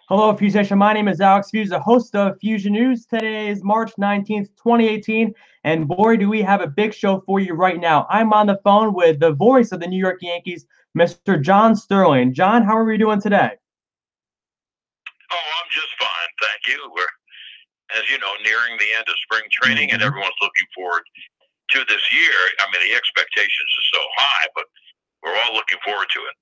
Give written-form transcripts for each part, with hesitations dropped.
Hello, Feuzion. My name is Alex Fuse, the host of Fusion News. Today is March 19th, 2018, and boy, do we have a big show for you right now. I'm on the phone with the voice of the New York Yankees, Mr. John Sterling. John, how are we doing today? Oh, I'm just fine, thank you. We're, as you know, nearing the end of spring training, and everyone's looking forward to this year. I mean, the expectations are so high, but we're all looking forward to it.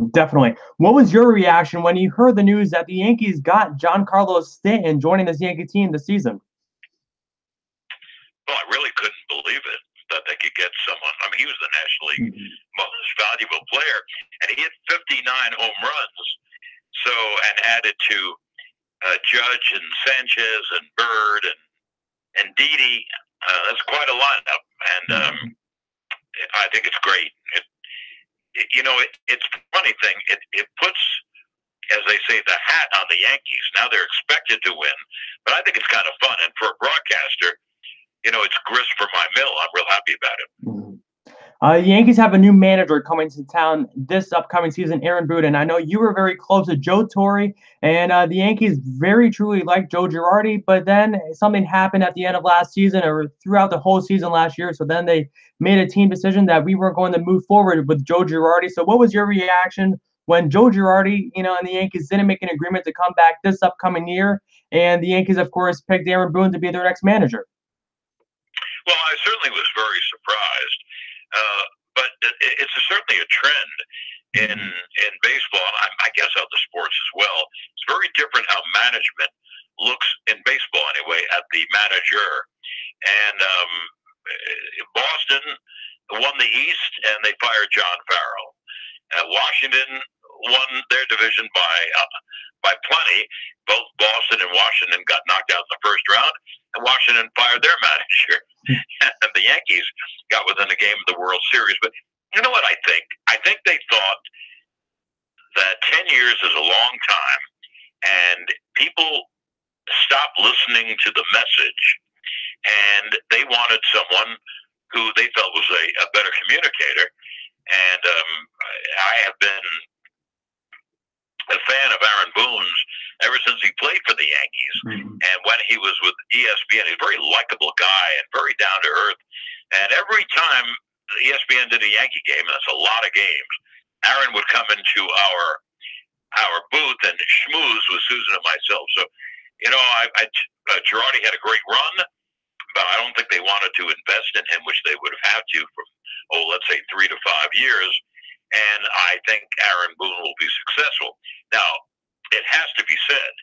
Definitely. What was your reaction when you heard the news that the Yankees got Giancarlo Stanton joining this Yankee team this season? Well, I really couldn't believe it that they could get someone. I mean, he was the National League most valuable player, and he hit 59 home runs. So, and added to Judge and Sanchez and Bird and Didi. That's quite a lineup, and I think it's great. It's a funny thing. It puts, as they say, the hat on the Yankees. Now they're expected to win, but I think it's kind of fun. And for a broadcaster, it's grist for my mill. I'm real happy about it. The Yankees have a new manager coming to town this upcoming season, Aaron Boone. And I know you were very close to Joe Torre, and the Yankees very truly liked Joe Girardi. But then something happened at the end of last season or throughout the whole season last year. So then they made a team decision that we weren't going to move forward with Joe Girardi. So what was your reaction when Joe Girardi, and the Yankees didn't make an agreement to come back this upcoming year? And the Yankees, of course, picked Aaron Boone to be their next manager. Well, I certainly was very surprised. But it's certainly a trend in baseball, and I guess other sports as well. It's very different how management looks in baseball, anyway, at the manager. And Boston won the East, and they fired John Farrell. Washington won their division by plenty. Both Boston and Washington got knocked out in the first round, and Washington fired their manager. And the Yankees got within a game of the World Series. But you know what I think? I think they thought that 10 years is a long time, and people stopped listening to the message, and they wanted someone who they felt was a better communicator. And I have been a fan of Aaron Boone's ever since he played for the Yankees. And when he was with ESPN, he's a very likable guy and very down to earth. And every time ESPN did a Yankee game, and that's a lot of games, Aaron would come into our booth and schmooze with Susan and myself. So, Girardi had a great run, but I don't think they wanted to invest in him, which they would have had to for, let's say 3 to 5 years. And I think Aaron Boone will be successful. Now, it has to be said,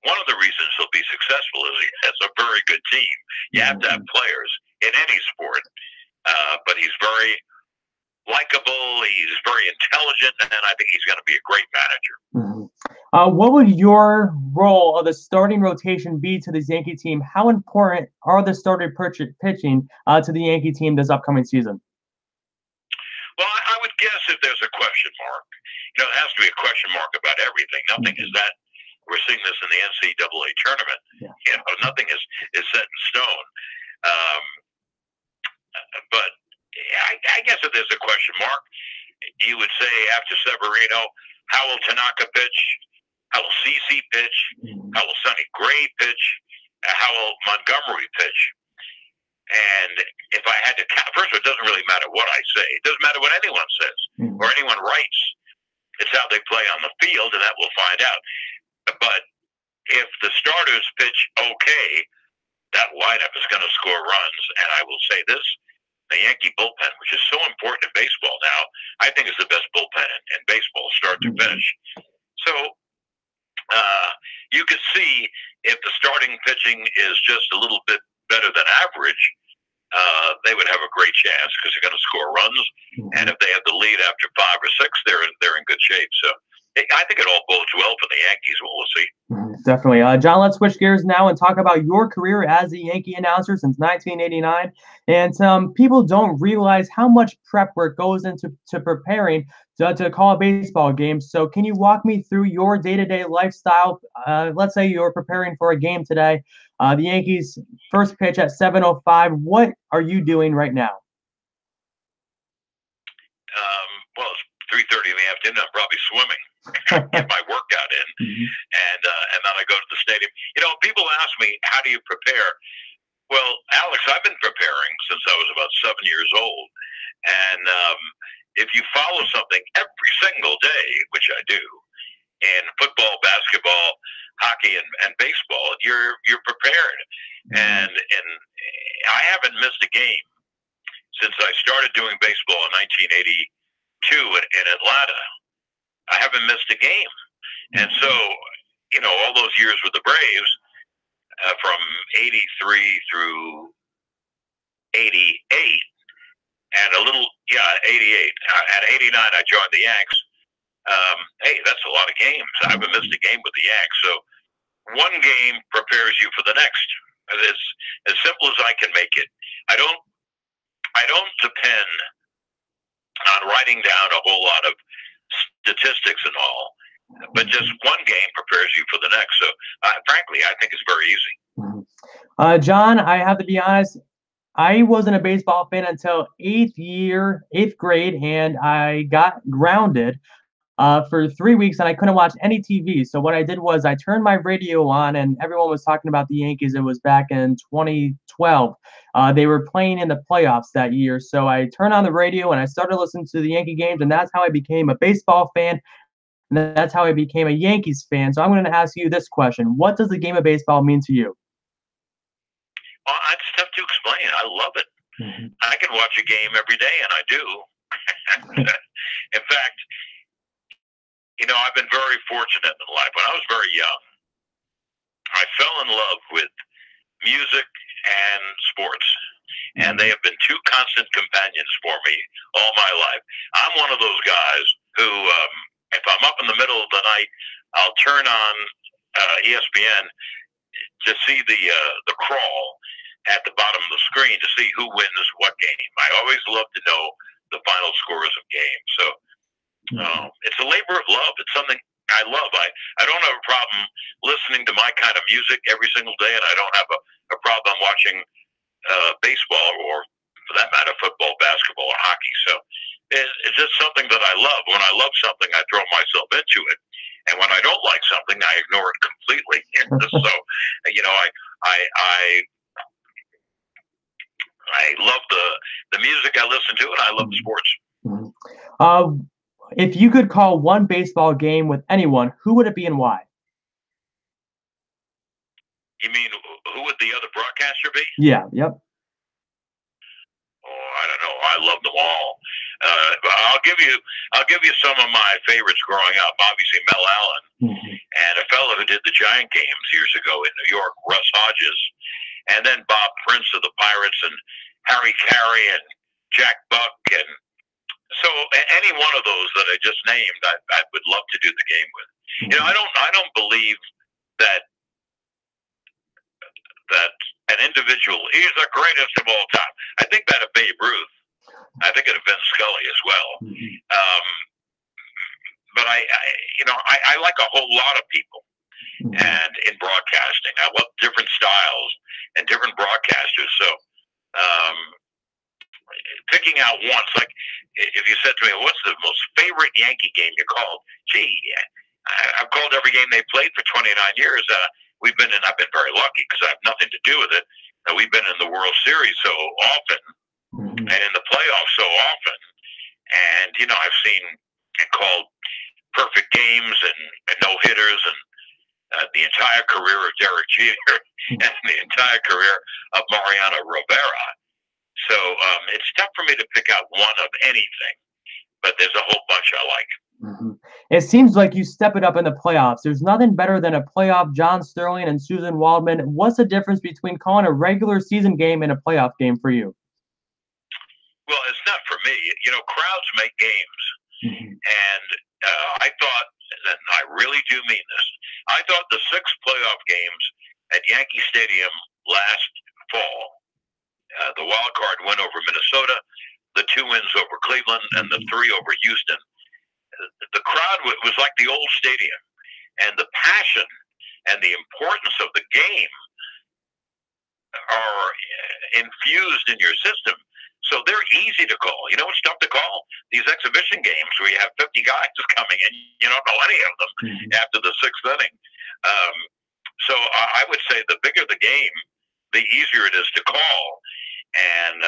one of the reasons he'll be successful is he has a very good team. You have to have players in any sport, but he's very likable, he's very intelligent, and I think he's going to be a great manager. What would your role of the starting rotation be to this Yankee team? How important are the starter pitching to the Yankee team this upcoming season? Well, I would guess if there's a question mark, it has to be a question mark about everything. Nothing is that. We're seeing this in the NCAA tournament. Yeah. Nothing is set in stone. But I guess if there's a question mark, you would say after Severino, how will Tanaka pitch? How will CC pitch? How will Sonny Gray pitch? How will Montgomery pitch? And if I had to count, first of all, it doesn't really matter what I say. It doesn't matter what anyone says or anyone writes. It's how they play on the field, and that we'll find out. But if the starters pitch okay, that lineup is going to score runs. And I will say this, the Yankee bullpen, which is so important in baseball now, I think is the best bullpen in baseball, start to finish. So you could see if the starting pitching is just a little bit better than average, they would have a great chance because they're going to score runs. And if they have the lead after 5 or 6, they're in good shape. So I think it all bodes well for the Yankees. Well, we'll see. Definitely. John, let's switch gears now and talk about your career as a Yankee announcer since 1989. And some people don't realize how much prep work goes into preparing to call a baseball game. So can you walk me through your day-to-day lifestyle? Let's say you're preparing for a game today. The Yankees' first pitch at 7:05. What are you doing right now? Well, it's 3:30 in the afternoon. I'm probably swimming. Get my workout in. Mm-hmm. And then I go to the stadium. People ask me, how do you prepare? Well, Alex, I've been preparing since I was about 7 years old. And if you follow something every single day, which I do, in football, basketball, hockey, and baseball, you're prepared. And I haven't missed a game since I started doing baseball in 1982 in Atlanta. I haven't missed a game. And so, all those years with the Braves, from 83 through 88, and 88. At 89, I joined the Yanks. Hey, that's a lot of games. I haven't missed a game with the Yanks. So one game prepares you for the next. It's as simple as I can make it. I don't depend on writing down a whole lot of statistics and all, but just one game prepares you for the next. So frankly, I think it's very easy. John, I have to be honest. I wasn't a baseball fan until eighth grade, and I got grounded for 3 weeks, and I couldn't watch any TV. So what I did was I turned my radio on, and everyone was talking about the Yankees. It was back in 2012. They were playing in the playoffs that year. So I turned on the radio, and I started listening to the Yankee games, and that's how I became a baseball fan, and that's how I became a Yankees fan. So I'm going to ask you this question. What does the game of baseball mean to you? Well, it's tough to explain. I love it. Mm-hmm. I can watch a game every day, and I do. In fact, I've been very fortunate in life. When I was very young, I fell in love with music and sports, and they have been two constant companions for me all my life. I'm one of those guys who, if I'm up in the middle of the night, I'll turn on ESPN to see the crawl at the bottom of the screen to see who wins what game. I always love to know the final scores of games. So it's a labor of love. It's something I love. I don't have a problem listening to my kind of music every single day, and I don't have a problem watching baseball or, for that matter, football, basketball, or hockey. So it's just something that I love. When I love something, I throw myself into it. And when I don't like something, I ignore it completely. So, I love the music I listen to, and I love sports. If you could call one baseball game with anyone, who would it be and why? You mean who would the other broadcaster be? Yeah. Yep. Oh, I don't know. I love them all. I'll give you some of my favorites growing up. Obviously, Mel Allen, and a fellow who did the Giant games years ago in New York, Russ Hodges, and then Bob Prince of the Pirates, and Harry Carey, and Jack Buck, and so any one of those that I just named, I would love to do the game with. I don't believe that an individual is the greatest of all time. I think that of Babe Ruth. I think it of Vin Scully as well. But I like a whole lot of people, and in broadcasting, I love different styles and different broadcasters. So picking out one, it's like if you said to me, "What's the most favorite Yankee game you called?" Gee, I've called every game they played for 29 years. I've been very lucky because I have nothing to do with it. We've been in the World Series so often, and in the playoffs so often, and I've seen and called perfect games and no hitters, and the entire career of Derek Jeter and the entire career of Mariano Rivera. So it's tough for me to pick out one of anything, but there's a whole bunch I like. It seems like you step it up in the playoffs. There's nothing better than a playoff John Sterling and Susan Waldman. What's the difference between calling a regular season game and a playoff game for you? Well, it's not for me. Crowds make games. And I thought, and I really do mean this, I thought the 6 playoff games at Yankee Stadium last fall, the wild card win over Minnesota, the 2 wins over Cleveland, and the 3 over Houston, the crowd was like the old stadium, and the passion and the importance of the game are infused in your system So they're easy to call. You know what's tough to call? These exhibition games where you have 50 guys coming and you don't know any of them after the sixth inning. So I would say the bigger the game, the easier it is to call. And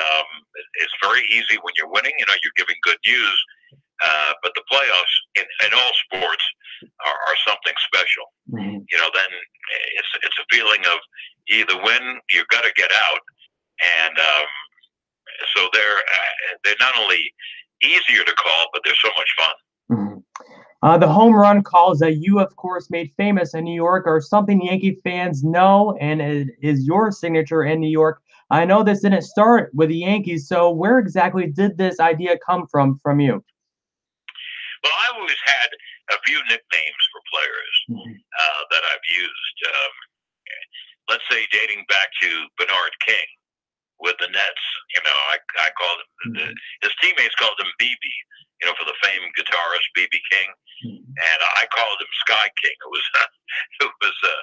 it's very easy when you're winning. You know, you're giving good news. But the playoffs in all sports are something special. You know, then it's a feeling of you either win, you got to get out, and so they're not only easier to call, but they're so much fun. The home run calls that you, of course, made famous in New York are something Yankee fans know, and it is your signature in New York. I know this didn't start with the Yankees, so where exactly did this idea come from you? Well, I've always had a few nicknames for players that I've used. Let's say dating back to Bernard King with the Nets. You know, I called him, his teammates called him BB, you know, for the famed guitarist BB King. And I called him Sky King. It was a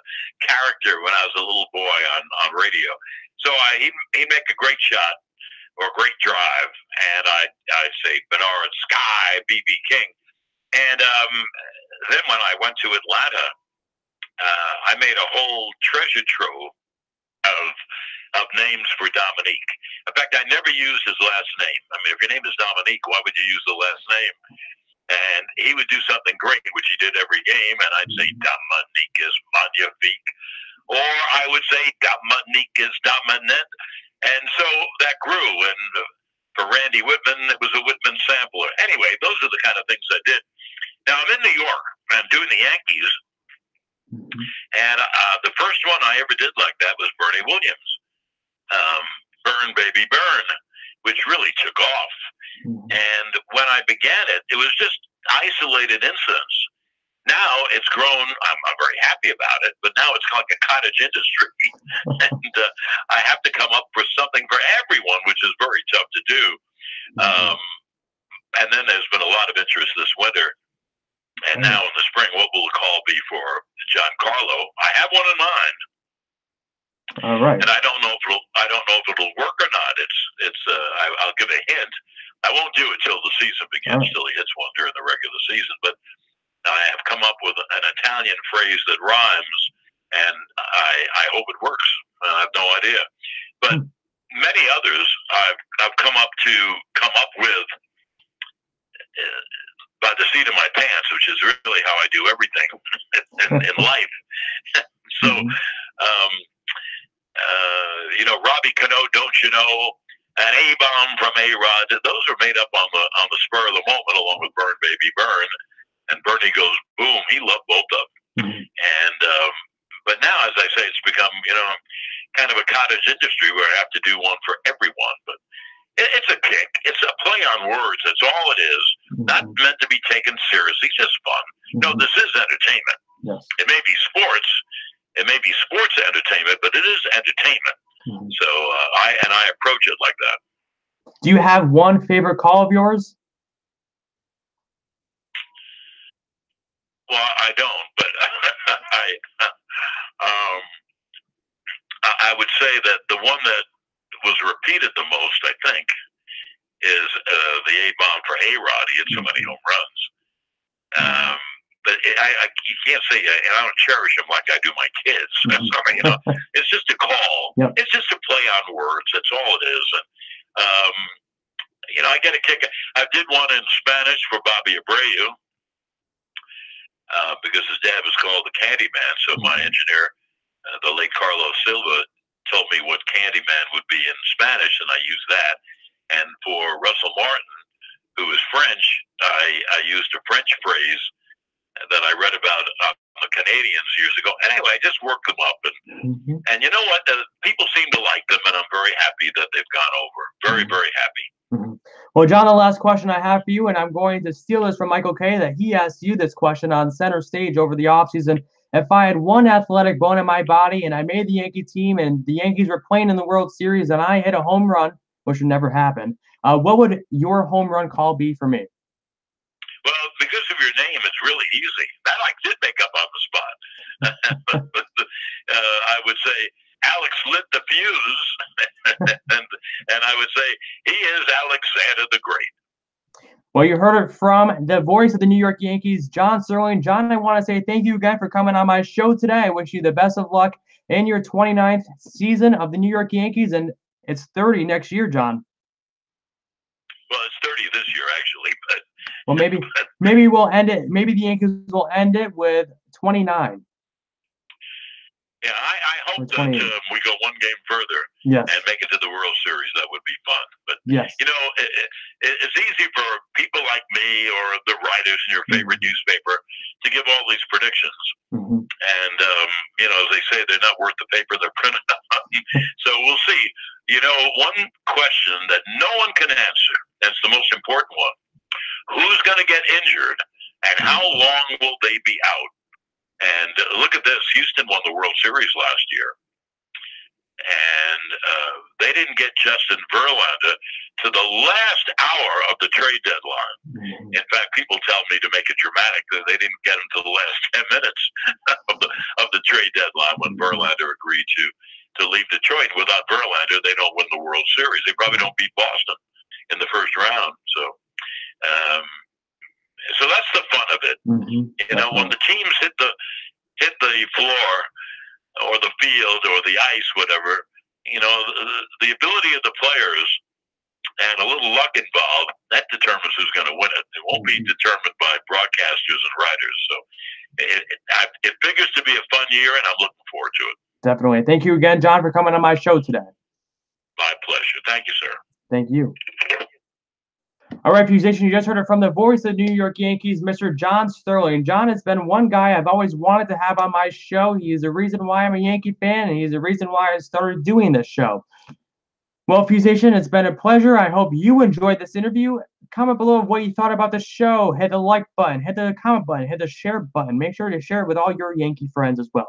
character when I was a little boy on radio. So he'd make a great shot or a great drive, and I'd say Bernard Sky BB King. And then when I went to Atlanta, I made a whole treasure trove of names for Dominique. In fact, I never used his last name. I mean, if your name is Dominique, why would you use the last name? And he would do something great, which he did every game, and I'd say Dominique is magnifique, or I would say Dominique is dominant. And so that grew, and for Randy Whitman, it was a Whitman sampler. Anyway, those are the kind of things I did. Now, I'm in New York, and I'm doing the Yankees, and the first one I ever did like that was Bernie Williams, Burn Baby Burn, which really took off. And when I began it, it was just isolated incidents. Now it's grown. I'm very happy about it, but now it's like a cottage industry, and I have to come up with something for everyone, which is very tough to do. And then there's been a lot of interest this winter. And now in the spring, what will the call be for Giancarlo? I have one in mind. All right. And I don't know if it'll work or not. I'll give a hint. I won't do it till the season begins, till he hits one during the regular season. But I have come up with an Italian phrase that rhymes, and I hope it works. I have no idea. But many others I've come up with by the seat of my pants, which is really how I do everything in life. So, you know, Robbie Cano, don't you know, an A-bomb from A-Rod, those are made up on the spur of the moment, along with Burn Baby Burn. And Bernie goes, boom, he loved both of them. And, but now, as I say, it's become, you know, kind of a cottage industry where I have to do one for everyone. But it's a kick. It's a play on words. That's all it is. Not meant to be taken seriously. It's just fun. No, this is entertainment. Yes. It may be sports. It may be sports entertainment, but it is entertainment. So I approach it like that. Do you have one favorite call of yours? Well, I don't, but I would say that the one that was repeated the most, I think, is the A-bomb for A-Rod. He had so many home runs. But you can't say I don't cherish him like I do my kids. So, you know, it's just a call. Yep. It's just a play on words. That's all it is. And you know, I get a kick. I did one in Spanish for Bobby Abreu because his dad was called the Candyman. So my engineer, the late Carlos Silva, told me what Candyman would be in Spanish, and I used that. And for Russell Martin, who is French, I used a French phrase that I read about the Canadians years ago. Anyway, I just worked them up, and you know what? People seem to like them, and I'm very happy that they've gone over. Very, very happy. Well, John, the last question I have for you, and I'm going to steal this from Michael Kay, that he asked you this question on center stage over the offseason. If I had one athletic bone in my body and I made the Yankee team and the Yankees were playing in the World Series and I hit a home run, which would never happen, what would your home run call be for me? Well, because of your name, it's really easy. That I did make up on the spot. I would say Alex lit the fuse, and I would say he is Well, you heard it from the voice of the New York Yankees, John Sterling. John, I want to say thank you again for coming on my show today. I wish you the best of luck in your 29th season of the New York Yankees, and it's 30 next year, John. Well, it's 30 this year, actually, but well, maybe we'll end it. Maybe the Yankees will end it with 29. Yeah, I hope that we go one game further and make it to the World Series. That would be fun. But, you know, it's easy for people like me or the writers in your favorite newspaper to give all these predictions. And, you know, as they say, they're not worth the paper they're printed on. So we'll see. You know, one question that no one can answer, and it's the most important one, who's going to get injured and how long will they be out? And look at this. Houston won the World Series last year. And they didn't get Justin Verlander to the last hour of the trade deadline. In fact, people tell me to make it dramatic that they didn't get him to the last 10 minutes of the trade deadline when Verlander agreed to leave Detroit. Without Verlander, they don't win the World Series. They probably don't beat Boston in the first round. So that's the fun of it. You know, when the teams hit the floor or the field or the ice, whatever, you know, the ability of the players and a little luck involved, that determines who's going to win it. It won't be determined by broadcasters and writers. So it figures to be a fun year, and I'm looking forward to it. Definitely. Thank you again, John, for coming on my show today. My pleasure. Thank you, sir. Thank you. All right, Feuzion, you just heard it from the voice of the New York Yankees, Mr. John Sterling. John has been one guy I've always wanted to have on my show. He is the reason why I'm a Yankee fan, and he's the reason why I started doing this show. Well, Feuzion, it's been a pleasure. I hope you enjoyed this interview. Comment below what you thought about the show. Hit the like button, hit the comment button, hit the share button. Make sure to share it with all your Yankee friends as well.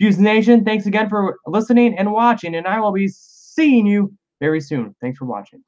Feuzion Nation, thanks again for listening and watching, and I will be seeing you very soon. Thanks for watching.